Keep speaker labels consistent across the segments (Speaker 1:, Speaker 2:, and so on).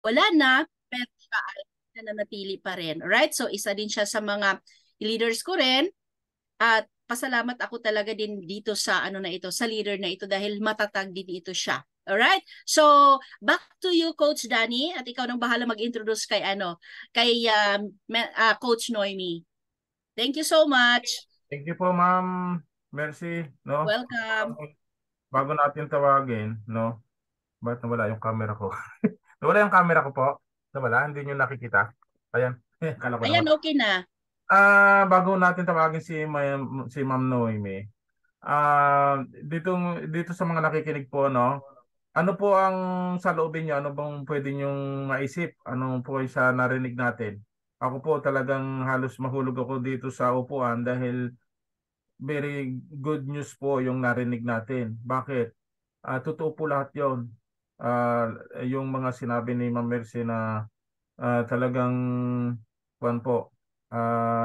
Speaker 1: wala na, pero siya ay nananatili pa rin. Alright? So, isa din siya sa mga leaders ko rin. At pasalamat ako talaga din dito sa ano na ito, sa leader na ito dahil matatag din ito siya. Alright? So, back to you, Coach Danny. At ikaw nang bahala mag-introduce kay Coach Noemi. Thank you so much.
Speaker 2: Thank you po, Ma'am Mercy, no?
Speaker 1: Welcome.
Speaker 2: Bago natin tawagin, no? Ba't nawala yung camera ko? Nawala yung camera ko po. Nawala, hindi nyo nakikita. Ayan, kala ko
Speaker 1: Ayan,
Speaker 2: nawala.
Speaker 1: okay na.
Speaker 2: Bago natin tawagin si Ma'am Noemi. Dito sa mga nakikinig po, no? Ano po ang sa loobin niyo? Ano bang pwede niyong maisip? Ano po ay sa narinig natin? Ako po talagang halos mahulog ako dito sa upuan dahil very good news po yung narinig natin. Bakit? Totoo po lahat yon. Yung mga sinabi ni Ma'am Mercy na talagang kuwan po,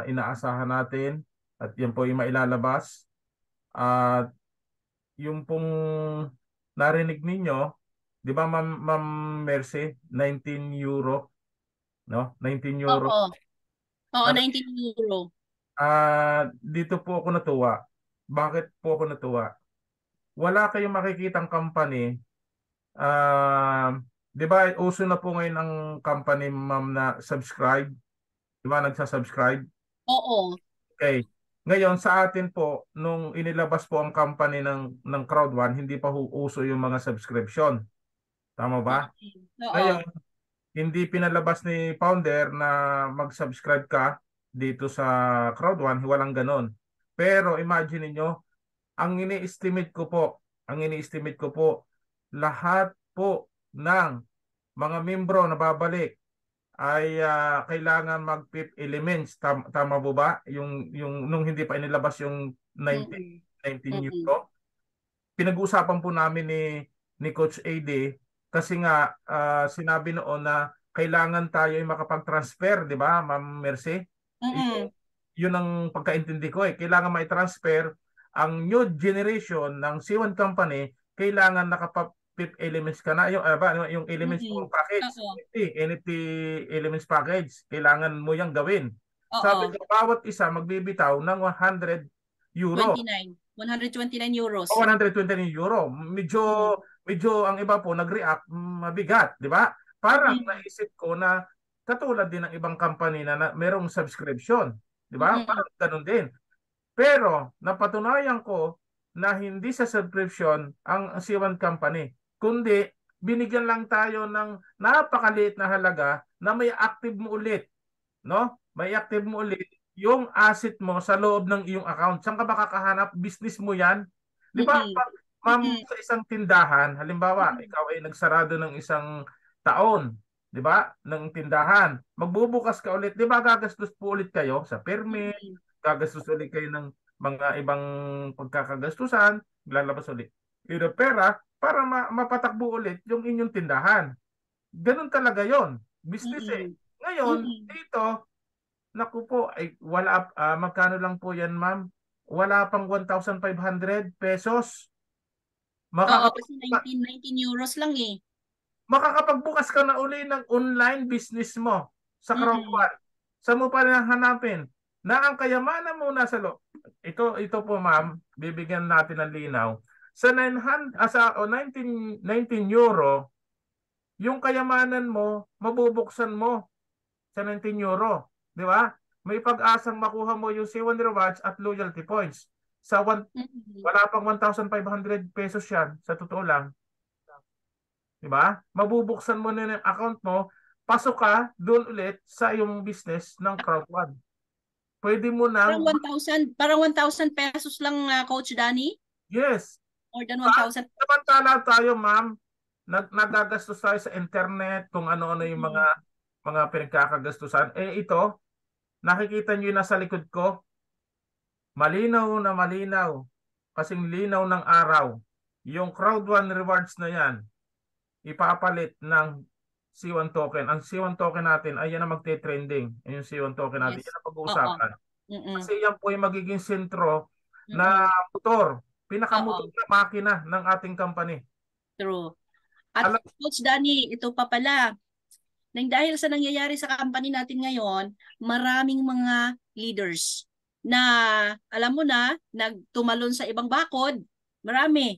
Speaker 2: inaasahan natin at yan po yung mailalabas. At yung pong narinig ninyo, di ba Ma'am Mercy, 19 euro, no? 19 euro.
Speaker 1: Oo. Oo,
Speaker 2: At
Speaker 1: 19 euro.
Speaker 2: dito po ako natuwa. Bakit po ako natuwa? Wala kayong makikitang company. 'Di ba uso na po ngayon ang company, ma'am, na subscribe? 'Di ba nagsa-subscribe?
Speaker 1: Oo.
Speaker 2: Okay. Ngayon sa atin po nung inilabas po ang company ng Crowd1, hindi pa uso yung mga subscription. Tama ba?
Speaker 1: Oo.
Speaker 2: Ngayon, hindi pinalabas ni founder na mag-subscribe ka dito sa Crowd1, walang ganon. Pero imagine niyo, ang ini-estimate ko po, lahat po ng mga membro na babalik ay kailangan mag-PIP elements. Tama po ba? Yung nung hindi pa inilabas yung 19,
Speaker 1: Mm-mm.
Speaker 2: 19
Speaker 1: Mm-mm.
Speaker 2: euro. Pinag-uusapan po namin ni Coach AD kasi nga sinabi noon na kailangan tayo ay makapag-transfer, di ba, Ma'am Mercy?
Speaker 1: Mm-mm.
Speaker 2: Yun ang pagkaintindi ko eh. Kailangan may transfer ang new generation ng C1 company, kailangan nakapa-PIP elements ka na. Yung elements po
Speaker 1: Mm-mm.
Speaker 2: package,
Speaker 1: Oo.
Speaker 2: NFT elements package, kailangan mo yang gawin. Sabi
Speaker 1: Oo.
Speaker 2: ko, bawat isa magbibitaw ng 100 euro
Speaker 1: 29. 129
Speaker 2: o
Speaker 1: euros.
Speaker 2: 120 euro. Medyo,
Speaker 1: Mm.
Speaker 2: medyo ang iba po nag-react, mabigat, di ba? Parang
Speaker 1: Mm-mm.
Speaker 2: naisip ko na katulad din ng ibang company na merong subscription. Di ba?
Speaker 1: Mm-mm.
Speaker 2: Parang ganun din. Pero napatunayan ko na hindi sa subscription ang C1 company, kundi binigyan lang tayo ng napakaliit na halaga na may active mo ulit, no? May active mo ulit yung asset mo sa loob ng iyong account. Saan ka ba kakahanap? Business mo 'yan. 'Di ba?
Speaker 1: Mm-mm.
Speaker 2: Pag, ma'am,
Speaker 1: Mm-mm.
Speaker 2: sa isang tindahan, halimbawa,
Speaker 1: Mm-mm.
Speaker 2: ikaw ay nagsarado ng isang taon, 'di ba? Ng tindahan. Magbubukas ka ulit, 'di ba? Gagastos po ulit kayo sa permit,
Speaker 1: Mm-mm.
Speaker 2: gagastos ulit kayo ng mga ibang pagkakagastusan, lalabas ulit yung pera para mapatakbo ulit yung inyong tindahan. Ganun talaga yon, business eh.
Speaker 1: Mm-mm.
Speaker 2: Ngayon,
Speaker 1: Mm-mm.
Speaker 2: dito, naku po, ay wala, magkano lang po yan, ma'am? Wala pang 1,500 pesos.
Speaker 1: Oo, kasi
Speaker 2: Makakapag,
Speaker 1: 19 euros lang eh.
Speaker 2: makakapagbukas ka na uli ng online business mo sa
Speaker 1: Mm-mm.
Speaker 2: Crowdfund. Saan mo pa hanapin? Na ang kayamanan mo nasa loob. Ito po, ma'am, bibigyan natin ng linaw. Sa 900, sa 19 euro, yung kayamanan mo, mabubuksan mo sa 19 euro. Di ba? May pag-asang makuha mo yung C1 rewards at loyalty points.
Speaker 1: Mm-mm.
Speaker 2: Wala pang 1,500 pesos yan, sa totoo lang. Di ba? Mabubuksan mo na yung account mo, pasok ka doon ulit sa yung business ng Crowdfund. Pwede mo
Speaker 1: Parang
Speaker 2: nang,
Speaker 1: 1,000 pesos lang, Coach Danny.
Speaker 2: yes.
Speaker 1: More than
Speaker 2: Ah,
Speaker 1: 1,000 pesos.
Speaker 2: Samantala tayo, ma'am, nagagastos tayo sa internet, kung ano-ano yung
Speaker 1: Mm-mm.
Speaker 2: mga pinagkakagastusan. Eh ito, nakikita nyo yung nasa likod ko, malinaw na malinaw, kasing linaw ng araw. Yung Crowd1 rewards na yan, ipapalit ng C1 token. Ang C1 token natin ay yan ang magte-trending. Yung C1 token natin, yan
Speaker 1: Yes.
Speaker 2: ang
Speaker 1: Oo.
Speaker 2: pag-uusapan.
Speaker 1: Mm-mm.
Speaker 2: Kasi yan po yung magiging sentro na
Speaker 1: Mm-mm.
Speaker 2: motor, pinakamotor
Speaker 1: Oo.
Speaker 2: na makina ng ating company.
Speaker 1: True. At
Speaker 2: Alam,
Speaker 1: Coach Danny, ito pa pala. Nang dahil sa nangyayari sa company natin ngayon, maraming mga leaders na alam mo na, nagtumalon sa ibang bakod. Marami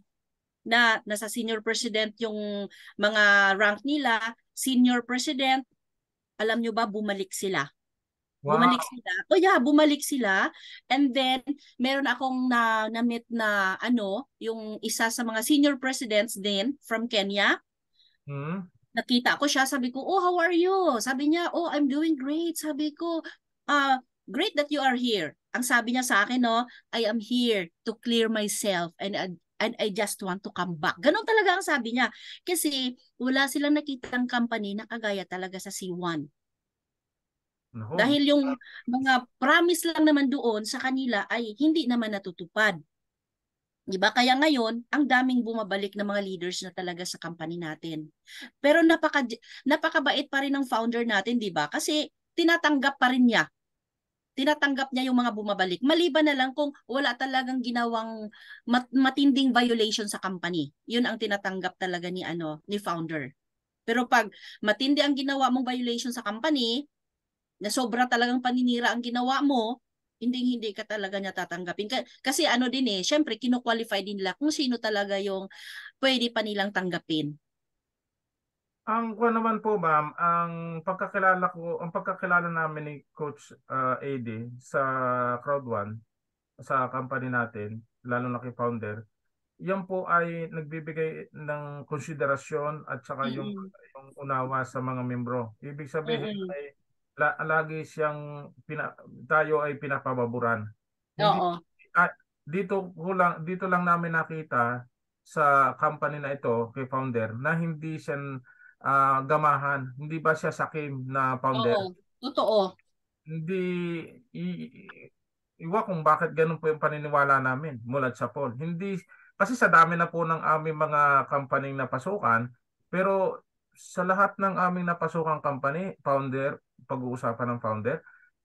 Speaker 1: na nasa senior president yung mga rank nila, senior president, alam nyo ba, bumalik sila.
Speaker 2: Wow.
Speaker 1: Bumalik sila. O yeah, bumalik sila. And then, meron akong na-meet na yung isa sa mga senior presidents din from Kenya.
Speaker 2: Hmm?
Speaker 1: Nakita ko siya, sabi ko, oh, how are you? Sabi niya, oh, I'm doing great. Sabi ko, great that you are here. Ang sabi niya sa akin, no, I am here to clear myself and I just want to come back. Ganon talaga ang sabi niya. Kasi wala silang nakitang company na kagaya talaga sa C1.
Speaker 2: Naku.
Speaker 1: Dahil yung mga promise lang naman doon sa kanila ay hindi naman natutupad. Diba? Kaya ngayon, ang daming bumabalik na mga leaders na talaga sa company natin. Pero napakabait pa rin ng founder natin, di ba? Kasi tinatanggap pa rin niya. Tinatanggap niya yung mga bumabalik. Maliban na lang kung wala talagang ginawang matinding violation sa company. Yun ang tinatanggap talaga ni founder. Pero pag matindi ang ginawa mong violation sa company, na sobra talagang paninira ang ginawa mo, hindi ka talaga niya tatanggapin. Kasi din syempre kino-qualify din nila kung sino talaga yung pwede pa nilang tanggapin.
Speaker 2: Ang ko naman po ma'am, ang pagkakilala namin ni Coach AD sa Crowd One, sa company natin, lalo na kay founder, yan po ay nagbibigay ng konsiderasyon at saka
Speaker 1: Mm-mm.
Speaker 2: yung unawa sa mga membro. Ibig sabihin
Speaker 1: Mm-mm.
Speaker 2: ay lagi siyang tayo ay pinapababuran. Hindi
Speaker 1: Oo.
Speaker 2: ah, dito lang namin nakita sa company na ito kay founder na hindi siya gamahan. Hindi ba siya sakim na
Speaker 1: Oo.
Speaker 2: founder?
Speaker 1: Totoo.
Speaker 2: Hindi iwa kung bakit ganun po yung paniniwala namin mula sa Paul. Hindi kasi sa dami na po ng aming mga company na pasukan, pero sa lahat ng aming napasukang company, founder, pag-uusapan ng founder,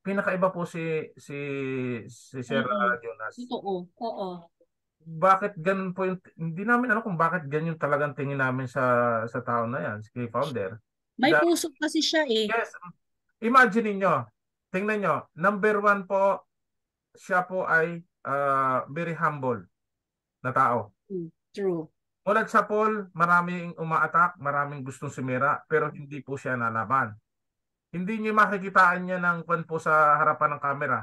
Speaker 2: pinakaiba po si Sir
Speaker 1: Mm-mm.
Speaker 2: Jonas.
Speaker 1: Totoo. Oo.
Speaker 2: Bakit ganun po yung hindi namin alam kung bakit ganyan talagang tingin namin sa tao na yan, si founder.
Speaker 1: May
Speaker 2: Dahil,
Speaker 1: puso kasi siya eh.
Speaker 2: yes, imagine niyo, tingnan niyo, number one po, siya po ay very humble na tao.
Speaker 1: True.
Speaker 2: Mulat sa Paul, maraming umaatak, maraming gustong sumira, pero hindi po siya nalaban. Hindi niyo makikitaan niya ng kwan po sa harapan ng camera.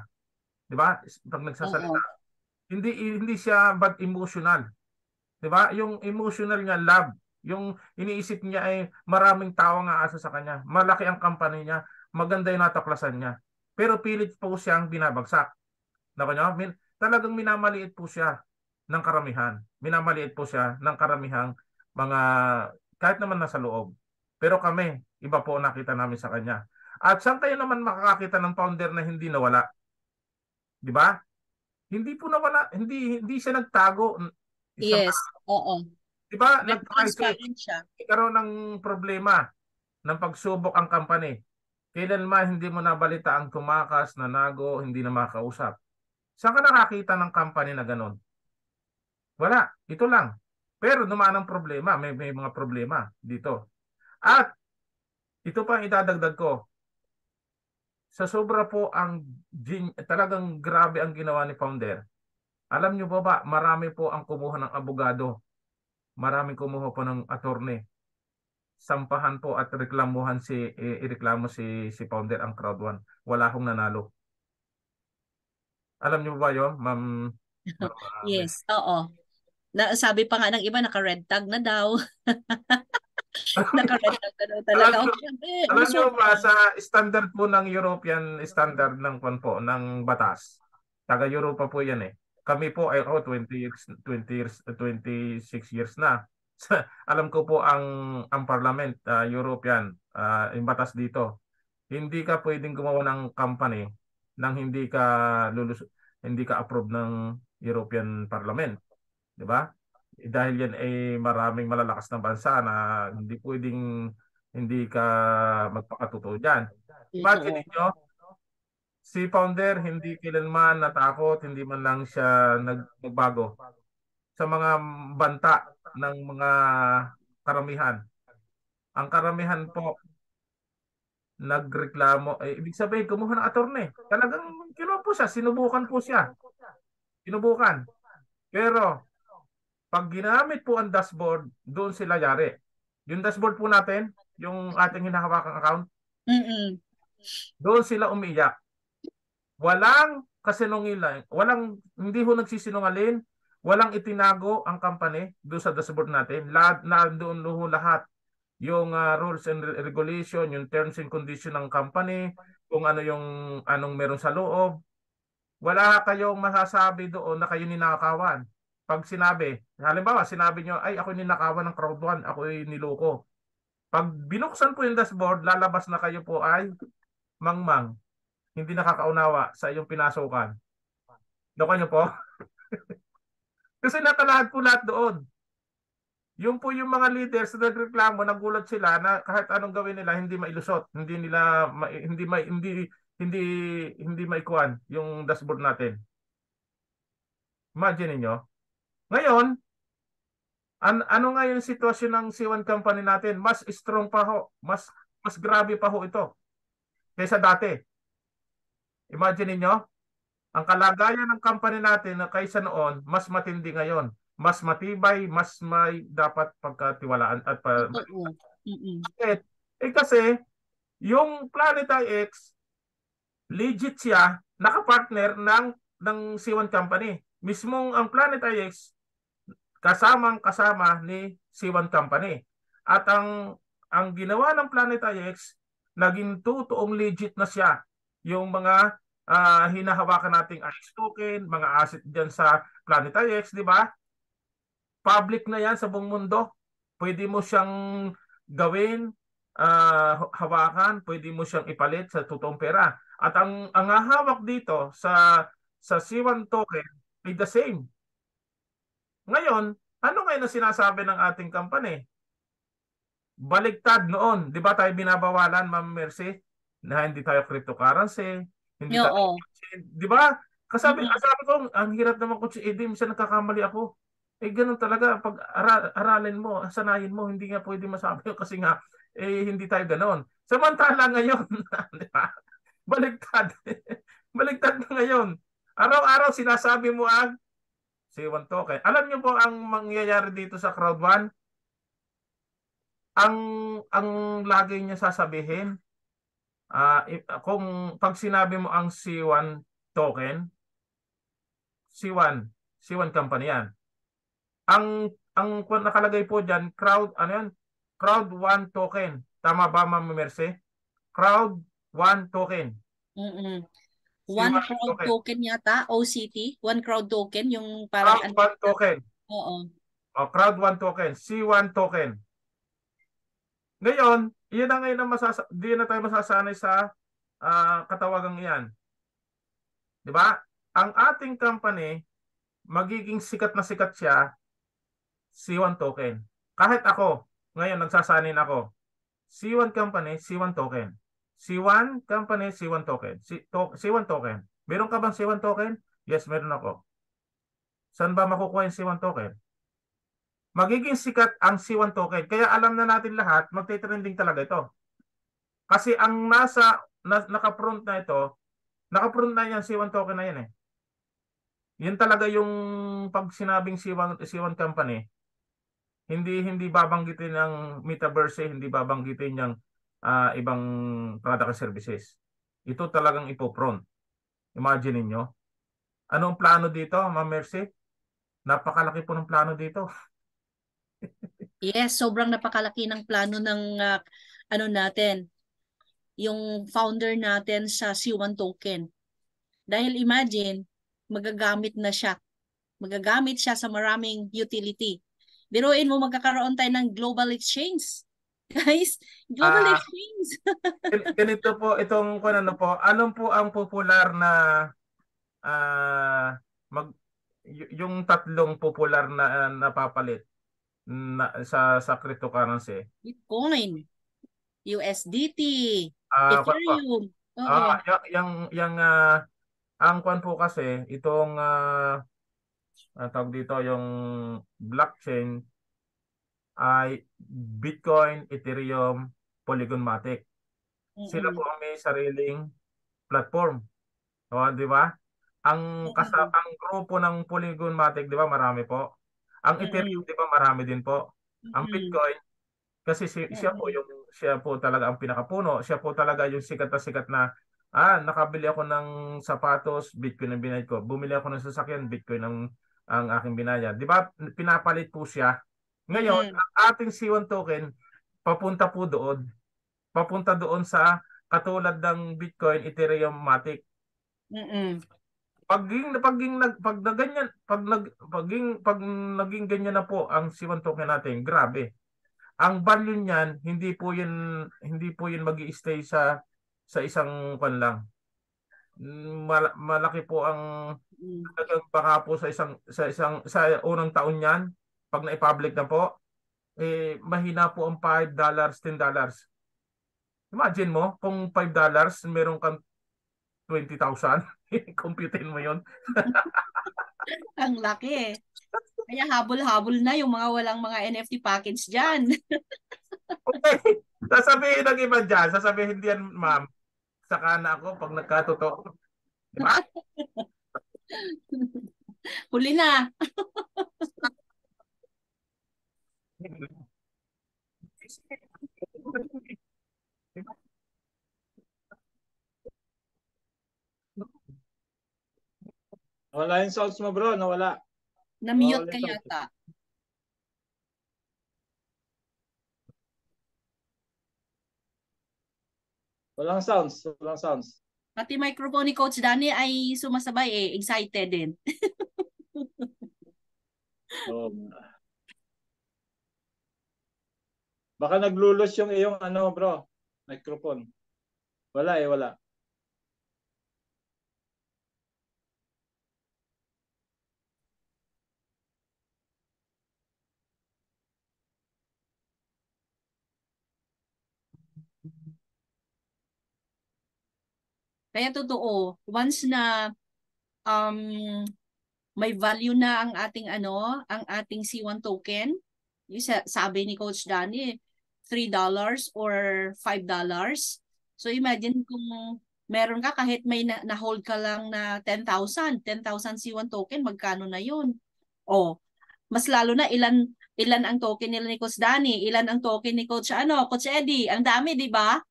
Speaker 2: Di ba? Pag
Speaker 1: Oo.
Speaker 2: nagsasalita. Hindi siya bad emotional. Di ba? Yung emotional niya, love. Yung iniisip niya ay maraming tao ang aasa sa kanya. Malaki ang company niya. Maganda yung natuklasan niya. Pero pilit po siyang binabagsak. Nako nyo? Talagang minamaliit po siya ng karamihan. Minamaliit po siya ng karamihang mga kahit naman nasa loob. Pero kami, iba po ang nakita namin sa kanya. At saan kayo naman makakakita ng founder na hindi nawala? Di ba? Hindi po nawala. Hindi siya nagtago. Isang,
Speaker 1: Yes. Oo.
Speaker 2: di ba?
Speaker 1: Very
Speaker 2: Nag-crisis.
Speaker 1: transparent siya.
Speaker 2: Nagkaroon ng problema ng pagsubok ang company. Kailanman hindi mo nabalita ang tumakas, nanago, hindi na makausap. Saan ka nakakita ng company na ganun? Wala. Ito lang. Pero dumaan ang problema. May mga problema dito. At ito pa ang idadagdag ko. Sa sobra po talagang grabe ang ginawa ni founder. Alam niyo ba marami po ang kumuha ng abogado. Maraming kumuha po ng attorney. Sampahan po at ireklamo si founder ang crowd one. Wala hong nanalo. Alam niyo ba 'yon, Ma'am? Ma'am.
Speaker 1: Yes. Oo. Sabi pa nga ng iba, naka-red tag na daw. Naka-red tag na daw
Speaker 2: Alam
Speaker 1: talaga.
Speaker 2: niyo,
Speaker 1: Okay.
Speaker 2: alam niyo ba sa standard po ng European standard ng kwan po ng batas. Taga Europa po 'yan eh. Kami po ay 26 years na. Alam ko po ang parliament European yung batas dito. Hindi ka pwedeng gumawa ng company nang hindi ka approve ng European Parliament, 'di ba? Dahil yan ay maraming malalakas na bansa na hindi pwedeng hindi ka magpakatotoo diyan. Imagine
Speaker 1: Totoo.
Speaker 2: niyo, si founder hindi kailanman natakot, hindi man lang siya nagbago sa mga banta ng mga karamihan. Ang karamihan po nagreklamo, ibig sabihin kumuha ng attorney. Talagang kinuha po siya, sinubukan po siya. Sinubukan. Pero pag ginamit po ang dashboard, doon sila yari. Yung dashboard po natin, yung ating hinahawakang account,
Speaker 1: Mm-mm.
Speaker 2: doon sila umiiyak. Walang kasinungalingan, hindi ho nagsisinungaling, walang itinago ang company doon sa dashboard natin. Lahat na doon ho lahat yung rules and regulation, yung terms and condition ng company, kung ano yung anong meron sa loob. Wala kayong masasabi doon na kayo ninakawan. Pag sinabi, halimbawa, sinabi nyo, ay ako ninakawan ng crowd 1, ako ay niloko. Pag binuksan po yung dashboard, lalabas na kayo po ay mangmang, hindi nakakaunawa sa iyong pinasukan. Loko nyo po? Kasi natalahan po lahat doon. Yung po yung mga leaders na nagreklamo, nagulat sila na kahit anong gawin nila hindi mailusot, hindi nila hindi hindi maikuan yung dashboard natin. Imagine niyo. Ngayon, ano nga yung sitwasyon ng C1 company natin? Mas strong pa ho, mas grabe pa ho ito kaysa dati. Imagine niyo, ang kalagayan ng company natin na kaysa noon, mas matindi ngayon. Mas matibay, mas may dapat pagkatiwalaan at
Speaker 1: Totoo. Mm-mm.
Speaker 2: bakit? Kasi yung Planet IX, legit siya, nakapartner ng C1 Company. Mismong ang Planet IX, kasama ni C1 Company. At ang ginawa ng Planet IX, naging totoong legit na siya. Yung mga hinahawakan nating IX token, mga asset dyan sa Planet IX, di ba? Public na yan sa buong mundo. Pwede mo siyang gawin, hawakan, pwede mo siyang ipalit sa totoong pera. At ang hahawak dito sa C1 token ay the same. Ngayon, ano ngayon ang sinasabi ng ating company? Baligtad noon, 'di ba tayo binabawalan, Ma'am Mercy, na hindi tayo cryptocurrency, hindi tayo,
Speaker 1: Oo.
Speaker 2: 'di ba? Kasabi,
Speaker 1: Mm-mm.
Speaker 2: sabi ko, ang hirap naman ko si Eddie, minsan nagkakamali ako. Ganun talaga pag aralin mo, sanayin mo, hindi nga pwede masabi yun kasi nga hindi tayo ganoon. Samantala ngayon, 'di ba? Baligtad. Baligtad na ngayon. Araw-araw sinasabi mo ang C1 token. Alam niyo po ang mangyayari dito sa Crowd 1? Ang ang lagi niya sasabihin, kung pag sinabi mo ang C1 token, C1, C1 company yan. Ang nakalagay po diyan, crowd ano yan? Crowd 1 token. Tama ba, Ma'am Mercy? Crowd 1 token.
Speaker 1: Mm-mm. One
Speaker 2: C1
Speaker 1: crowd
Speaker 2: token.
Speaker 1: token yata, OCT. One crowd token, yung parang
Speaker 2: Crowd
Speaker 1: ano.
Speaker 2: 1 token.
Speaker 1: Oo.
Speaker 2: O, crowd 1 token. C1 token. Ngayon, iyan na ngayon di na tayo masasanay sa katawagang iyan. Di ba? Ang ating company, magiging sikat na sikat siya, C1 token. Kahit ako, ngayon nagsasanin ako, C1 company, C1 token. C1 company, C1 token. C1 token. Meron ka bang C1 token? Yes, meron ako. Saan ba makukuha yung C1 token? Magiging sikat ang C1 token. Kaya alam na natin lahat, magte-trending talaga ito. Kasi ang naka-front na ito, naka-front na yan, C1 token na yan eh. Yun talaga yung pag sinabing C1 company, hindi babanggitin ng metaverse, hindi babanggitin ng ibang product and services. Ito talagang ipo-front. Imagine niyo. Anong plano dito, Ma'am Mercy? Napakalaki po ng plano dito.
Speaker 1: Yes, sobrang napakalaki ng plano ng ano natin, yung founder natin sa C1 token. Dahil imagine, magagamit na siya. Magagamit siya sa maraming utility. Biruin mo magkakaroon tayo ng global exchange. Guys, global
Speaker 2: Ah,
Speaker 1: exchange.
Speaker 2: ganito po itong kung ano po, anong po ang popular na ah, mag yung tatlong popular na napapalit sa cryptocurrency.
Speaker 1: Bitcoin, USDT,
Speaker 2: Kwan po.
Speaker 1: Ethereum. Oo.
Speaker 2: Yung ang kwan po kasi itong tawag dito yung blockchain ay Bitcoin, Ethereum, Polygon Matic. Sila po
Speaker 1: Mm-mm.
Speaker 2: ang may sariling platform. O, di ba?
Speaker 1: Mm-mm.
Speaker 2: Ang grupo ng Polygon Matic, di ba, marami po. Ang Ethereum,
Speaker 1: Mm-mm.
Speaker 2: di ba, marami din po. Ang
Speaker 1: Mm-mm.
Speaker 2: Bitcoin, kasi
Speaker 1: Mm-mm.
Speaker 2: siya po talaga ang pinakapuno. Siya po talaga yung sikat na nakabili ako ng sapatos, Bitcoin ang binayad ko. Bumili ako ng sasakyan, Bitcoin ang aking binayad. Di ba? Pinapalit po siya. Ngayon,
Speaker 1: Mm-mm.
Speaker 2: ang ating C1 token, papunta po doon. Papunta doon sa katulad ng Bitcoin, Ethereum, Matic.
Speaker 1: Mm-mm.
Speaker 2: Pag na ganyan, pag naging ganyan na po ang C1 token natin, grabe. Ang value niyan, hindi po yun magi-stay sa isang kan lang. Malaki po ang
Speaker 1: Mm.
Speaker 2: baka po sa unang taon niyan, pag na-public na po, mahina po ang $5, $10. Imagine mo, kung $5, meron kang 20,000, computein mo yun.
Speaker 1: Ang laki eh. Kaya habol-habol na yung mga walang mga NFT package dyan.
Speaker 2: Okay. Sasabihin ng iba dyan, sasabihin diyan, ma'am, saka na ako pag nagkatotoo. Di ba?
Speaker 1: Huli na.
Speaker 3: Wala yung sounds mo bro, nawala.
Speaker 1: Na-mute
Speaker 3: Nawala
Speaker 1: ka
Speaker 3: yung sounds.
Speaker 1: yata.
Speaker 3: Walang sounds, walang sounds.
Speaker 1: Pati microphone ni Coach Danny ay sumasabay eh. Excited din.
Speaker 3: So, baka naglulos yung iyong ano bro, microphone. Wala eh, wala.
Speaker 1: Kaya totoo, once na um, may value na ang ating ang ating C1 token, yung sabi ni Coach Danny, $3 or $5. So imagine kung meron ka kahit may na-hold ka lang na 10,000 C1 token, magkano na yun? Oh, mas lalo na ilan ang token nila ni Coach Danny, ilan ang token ni Coach Eddie, ang dami, di ba?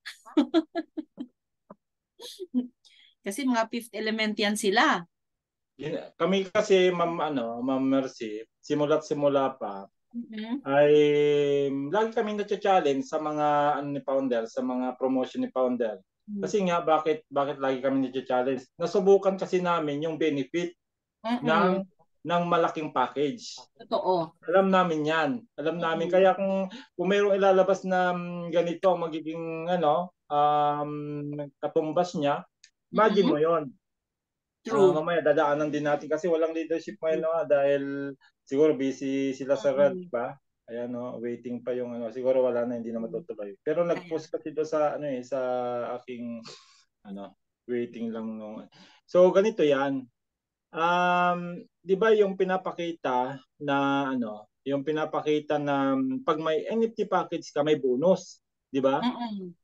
Speaker 1: Kasi mga fifth element yan sila.
Speaker 3: Kami kasi Ma'am Mercy, simula't simula pa
Speaker 1: Mhm.
Speaker 3: ay lagi kami na-challenge sa mga ni founder, sa mga promotion ni founder. Kasi nga bakit lagi kami na-challenge? Nasubukan kasi namin yung benefit
Speaker 1: Mm-mm.
Speaker 3: ng malaking package.
Speaker 1: Totoo.
Speaker 3: Alam namin 'yan. Alam namin
Speaker 1: Mm-mm.
Speaker 3: kaya kung mayroong ilalabas na ganito ang magiging katumbas niya, imagine
Speaker 1: Mm-mm.
Speaker 3: mo 'yon.
Speaker 1: True.
Speaker 3: Mamaya dadaanan din natin kasi walang leadership ngayon dahil siguro busy sila sa red
Speaker 1: Mm-mm.
Speaker 3: pa. Ayan waiting pa yung siguro wala na hindi na matutuloy. Pero
Speaker 1: Kaya.
Speaker 3: nag-post kasi do sa sa aking waiting lang nung. So ganito 'yan. 'Di ba yung pinapakita na yung pinapakita na pag may NFT package ka may bonus, 'di ba?
Speaker 1: Mm-mm.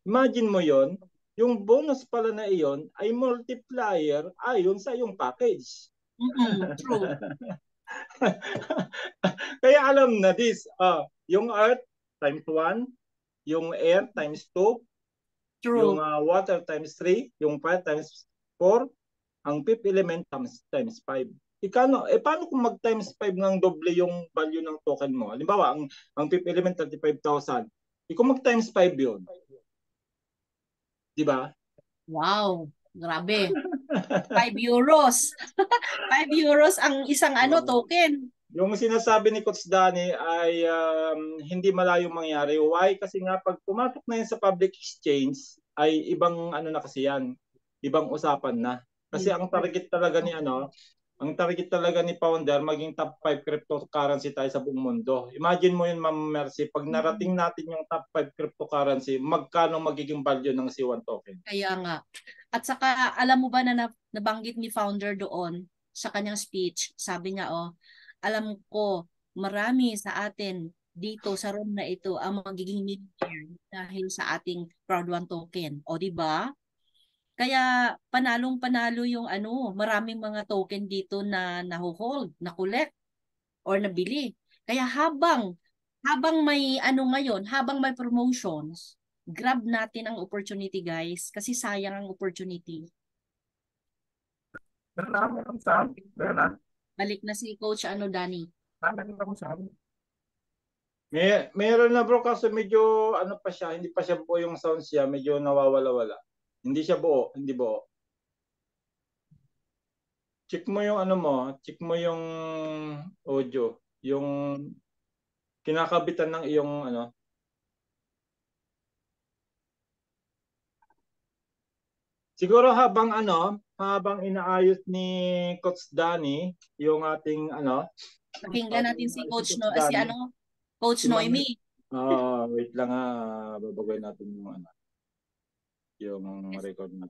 Speaker 3: Imagine mo 'yon, yung bonus pala na iyon ay multiplier ayon sa yung package.
Speaker 1: Mm-mm. True.
Speaker 3: Kaya alam na this, yung earth times 1, yung air times 2, yung
Speaker 1: True.
Speaker 3: water times 3, yung fire times 4, ang fifth element times 5. Ikano, paano kung mag times 5 ng doble yung value ng token mo? Halimbawa, ang fifth element 35,000. Kung mag times 5 yun, di ba?
Speaker 1: Wow. Grabe. €5. €5 ang isang token.
Speaker 3: Yung sinasabi ni Coach Danny ay hindi malayong mangyari. Why? Kasi nga pag pumatok na yan sa public exchange, ay ibang na kasi yan. Ibang usapan na. Kasi ang target talaga ni ang target talaga ni founder maging top 5 cryptocurrency tayo sa buong mundo. Imagine mo yun, Ma'am Mercy, pag narating natin yung top 5 cryptocurrency, magkano magiging value ng C1 token?
Speaker 1: Kaya nga. At saka alam mo ba na nabanggit ni founder doon sa kanyang speech, sabi niya alam ko marami sa atin dito sa room na ito ang magiging millionaire dahil sa ating Proud One token. O, di ba? Kaya panalong-panalo yung maraming mga token dito na naho-hold, na-collect, or nabili. Kaya habang may ngayon, habang may promotions, grab natin ang opportunity, guys, kasi sayang ang opportunity.
Speaker 2: Meron ako sa amin.
Speaker 1: Balik na si Coach Danny.
Speaker 2: Meron ako sa amin.
Speaker 3: Meron na bro, kaso medyo pa siya, hindi pa siya buo yung sound siya, medyo nawawala-wala. Hindi siya buo, hindi buo. Check mo yung check mo yung audio, yung kinakabitan ng iyong Siguro habang inaayos ni Coach Danny yung ating
Speaker 1: Pakinggan natin si Coach
Speaker 3: Danny.
Speaker 1: Coach Noemi.
Speaker 3: Wait lang babagoy natin yung yung record natin.